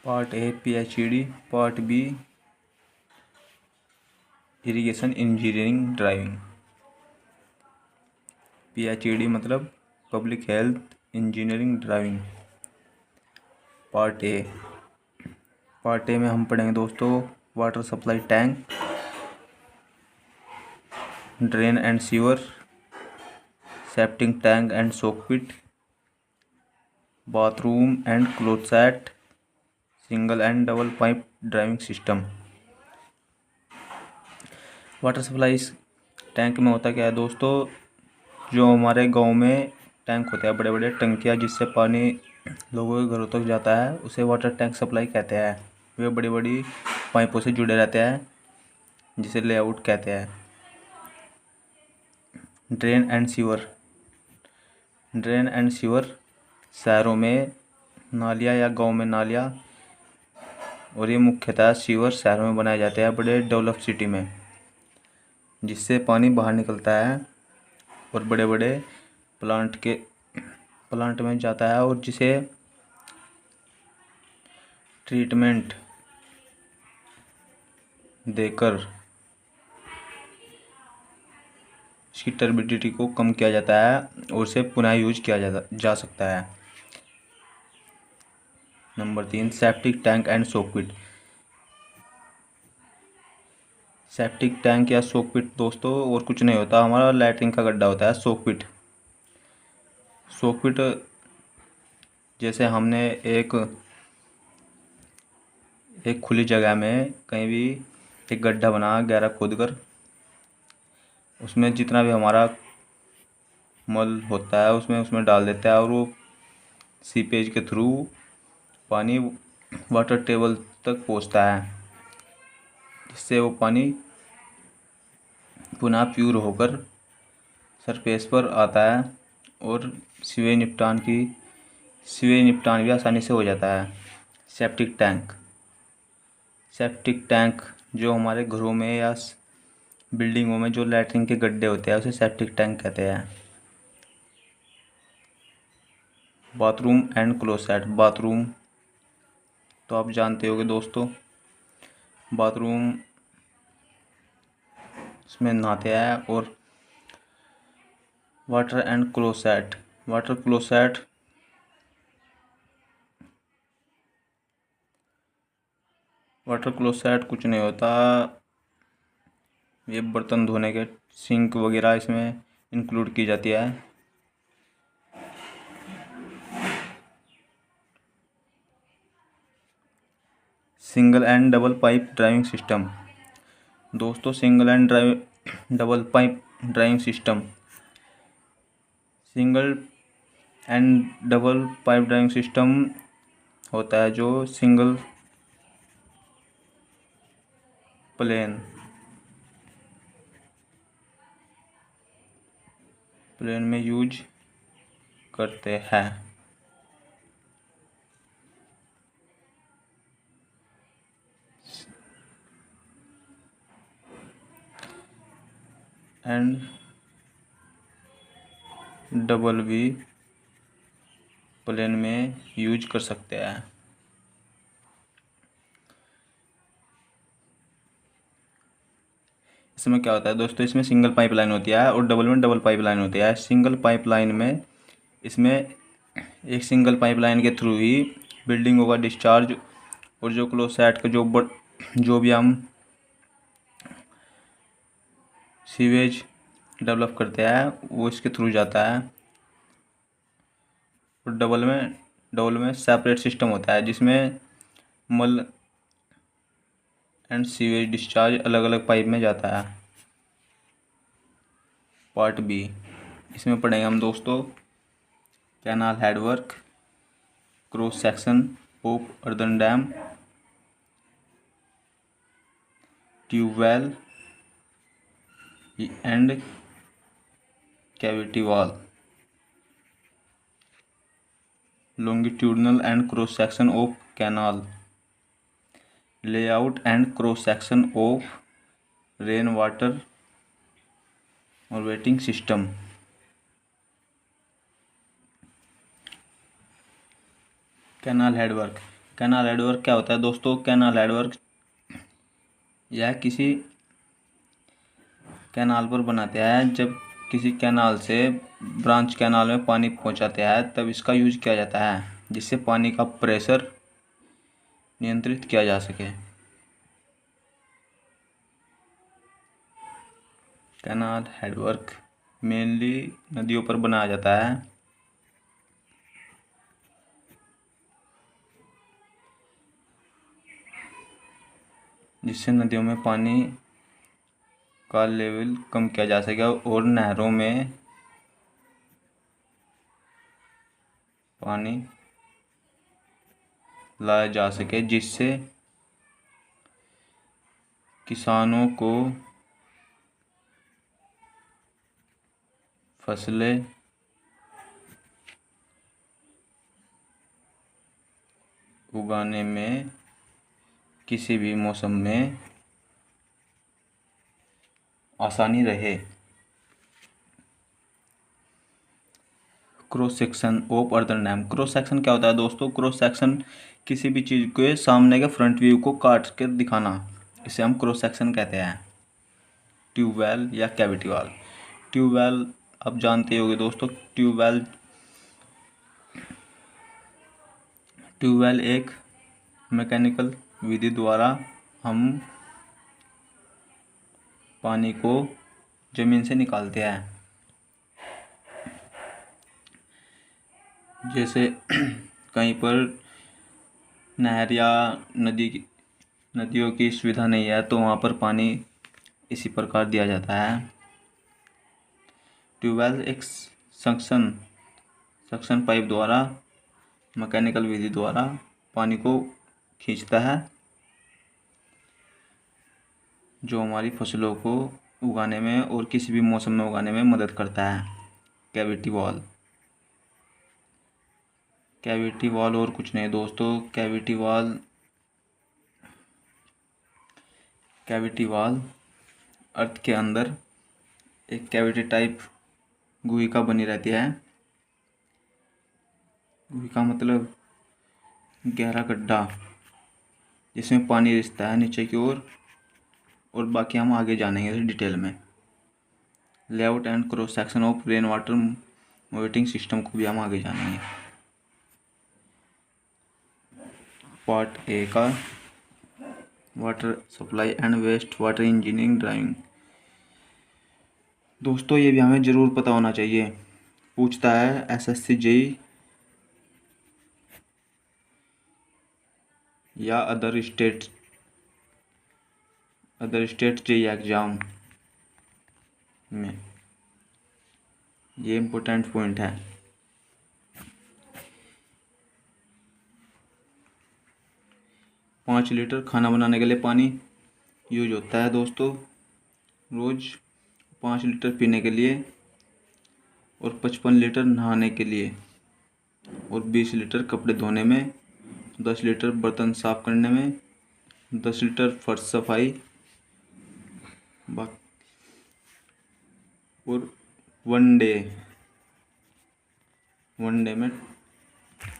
Part A PhD, part B irrigation engineering driving. PhD मतलब public health engineering driving. Part A में हम पढ़ेंगे दोस्तों water supply tank, drain and sewer, septic tank and soak pit, bathroom and closet, single and double pipe driving system. Water supply tank में होता क्या है दोस्तों, जो हमारे गांव में टैंक होते हैं, बड़े बड़े टंकियाँ जिससे पानी लोगों के घरों तक जाता है, उसे वाटर टैंक सप्लाई कहते हैं। वे बड़ी बड़ी पाइपों से जुड़े रहते हैं जिसे लेआउट कहते हैं। ड्रेन एंड सीवर शहरों में नालियाँ या गांव में नालियाँ, और ये मुख्यतः सीवर शहरों में बनाए जाते हैं बड़े डेवलप सिटी में, जिससे पानी बाहर निकलता है और बड़े बड़े प्लांट में जाता है, और जिसे ट्रीटमेंट देकर इसकी टर्बिडिटी को कम किया जाता है और इसे पुनः यूज किया जा सकता है। Number 3, septic tank and soak pit. Septic tank या सोक पिट दोस्तों और कुछ नहीं होता, हमारा लैट्रिन का गड्ढा होता है सोक पिट। जैसे हमने एक खुली जगह में कहीं भी एक गड्ढा बना गहरा खोद कर, उसमें जितना भी हमारा मल होता है उसमें डाल देता है, और वो सीपेज के थ्रू पानी वाटर टेबल तक पहुंचता है, जिससे वो पानी पुनः प्यूर होकर सरफेस पर आता है और सीवेज निपटान भी आसानी से हो जाता है। सेप्टिक टैंक जो हमारे घरों में या बिल्डिंगों में जो लैट्रिन के गड्ढे होते हैं उसे सेप्टिक टैंक कहते हैं। Bathroom and closet. बाथरूम तो आप जानते होंगे दोस्तों, बाथरूम इसमें नहाते हैं। और वाटर क्लोसेट कुछ नहीं होता, ये बर्तन धोने के सिंक वगैरह इसमें इंक्लूड की जाती है। Single and double pipe driving system. दोस्तों single and double pipe driving system होता है जो सिंगल प्लेन में यूज करते हैं। एंड डबल भी प्लेन में यूज कर सकते हैं। इसमें क्या होता है दोस्तों, इसमें सिंगल पाइपलाइन होती है और डबल में डबल पाइपलाइन होती है। सिंगल पाइपलाइन में इसमें एक सिंगल पाइपलाइन के थ्रू ही बिल्डिंगों का डिस्चार्ज और जो क्लोसेट का जो भी हम सीवेज डेवलप करते हैं वो इसके थ्रू जाता है। और डबल में सेपरेट सिस्टम होता है जिसमें मल एंड सीवेज डिस्चार्ज अलग अलग पाइप में जाता है। पार्ट बी, इसमें पढ़ेंगे हम दोस्तों canal headwork, cross section of earthen dam, tubewell and cavity wall, longitudinal and cross section of canal, layout and cross section of rain water harvesting system। Canal headwork canal headwork क्या होता है दोस्तों? Canal headwork यह किसी canal पर बनाते हैं। जब किसी कैनाल से ब्रांच कैनाल में पानी पहुंचाते हैं तब इसका यूज किया जाता है, जिससे पानी का प्रेशर नियंत्रित किया जा सके। कैनाल हेडवर्क मेनली नदियों पर बनाया जाता है। जिससे नदियों में पानी का लेवल कम किया जा सके और नहरों में पानी लाया जा सके, जिससे किसानों को फसलें उगाने में किसी भी मौसम में आसानी रहे। Cross section of earthen dam. Cross section क्या होता है दोस्तों? क्रॉस सेक्शन किसी भी चीज़ के सामने के फ्रंट व्यू को काट कर दिखाना, इसे हम क्रॉस सेक्शन कहते हैं। ट्यूबवेल या कैविटी वॉल। ट्यूबवेल आप जानते होंगे दोस्तों। ट्यूबवेल एक मैकेनिकल विधि द्वारा हम पानी को जमीन से निकालते हैं। जैसे कहीं पर नहर या नदियों की सुविधा नहीं है तो वहाँ पर पानी इसी प्रकार दिया जाता है। ट्यूबवेल एक सक्शन पाइप द्वारा मैकेनिकल विधि द्वारा पानी को खींचता है, जो हमारी फसलों को उगाने में और किसी भी मौसम में उगाने में मदद करता है। Cavity wall. कैविटी वॉल और कुछ नहीं दोस्तों। कैविटी वॉल अर्थ के अंदर एक कैविटी टाइप गुहिका बनी रहती है। गुहिका मतलब गहरा गड्ढा, जिसमें पानी रिसता है नीचे की ओर, और बाकी हम आगे जानेंगे डिटेल में। Layout and cross section of rain water monitoring system को भी हम आगे जानेंगे। पार्ट ए का water supply and waste water engineering drawing. दोस्तों ये भी हमें ज़रूर पता होना चाहिए, पूछता है एसएससी जेई या अदर स्टेट जेई एग्जाम में। ये इम्पोर्टेंट पॉइंट है। पाँच लीटर खाना बनाने के लिए पानी यूज होता है दोस्तों। रोज़ 5 लीटर पीने के लिए और 55 लीटर नहाने के लिए और 20 लीटर कपड़े धोने में, 10 लीटर बर्तन साफ करने में, 10 लीटर फर्श सफाई और वन डे में